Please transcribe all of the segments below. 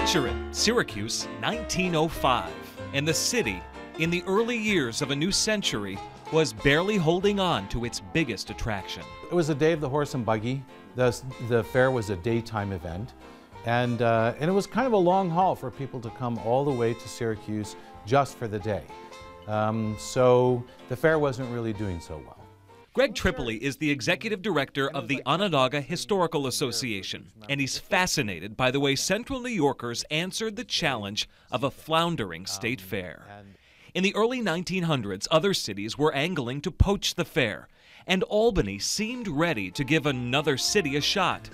Picture it, Syracuse, 1905, and the city, in the early years of a new century, was barely holding on to its biggest attraction. It was the day of the horse and buggy. The fair was a daytime event, and it was kind of a long haul for people to come all the way to Syracuse just for the day. So the fair wasn't really doing so well. Greg Tripoli is the executive director of the Onondaga Historical Association, and he's fascinated by the way Central New Yorkers answered the challenge of a floundering state fair. In the early 1900s, other cities were angling to poach the fair, and Albany seemed ready to give another city a shot,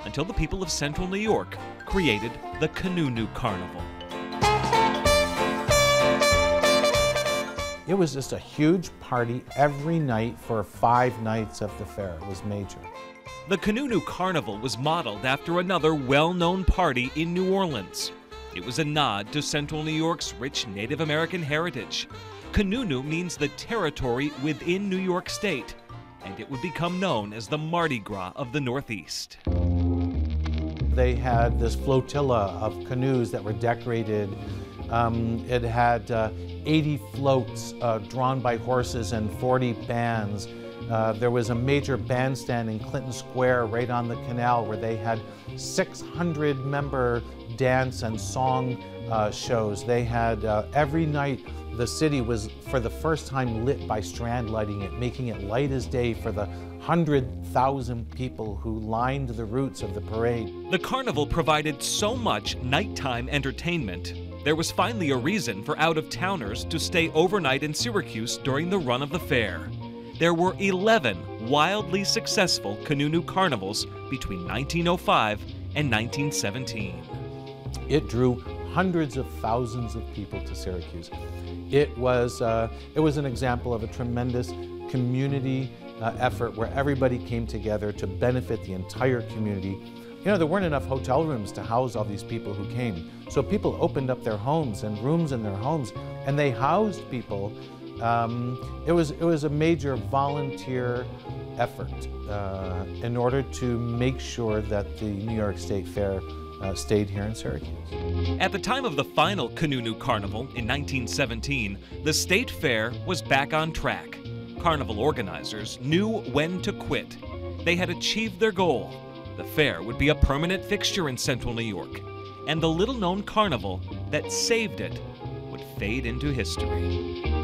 until the people of Central New York created the Canoe Carnival. It was just a huge party every night for 5 nights of the fair. It was major. The Canoe Carnival was modeled after another well-known party in New Orleans. It was a nod to Central New York's rich Native American heritage. Canoe means the territory within New York State, and it would become known as the Mardi Gras of the Northeast. They had this flotilla of canoes that were decorated. It had 80 floats drawn by horses and 40 bands. There was a major bandstand in Clinton Square right on the canal where they had 600-member dance and song shows. They had every night the city was for the first time lit by strand lighting it, making it light as day for the 100,000 people who lined the routes of the parade. The carnival provided so much nighttime entertainment. There was finally a reason for out-of-towners to stay overnight in Syracuse during the run of the fair. There were 11 wildly successful Canoe Carnivals between 1905 and 1917. It drew hundreds of thousands of people to Syracuse. It was an example of a tremendous community effort where everybody came together to benefit the entire community. You know, there weren't enough hotel rooms to house all these people who came. So people opened up their homes and rooms in their homes, and they housed people. It was a major volunteer effort in order to make sure that the New York State Fair stayed here in Syracuse. At the time of the final Canoe Carnival in 1917, the State Fair was back on track. Carnival organizers knew when to quit. They had achieved their goal. The fair would be a permanent fixture in Central New York, and the little-known carnival that saved it would fade into history.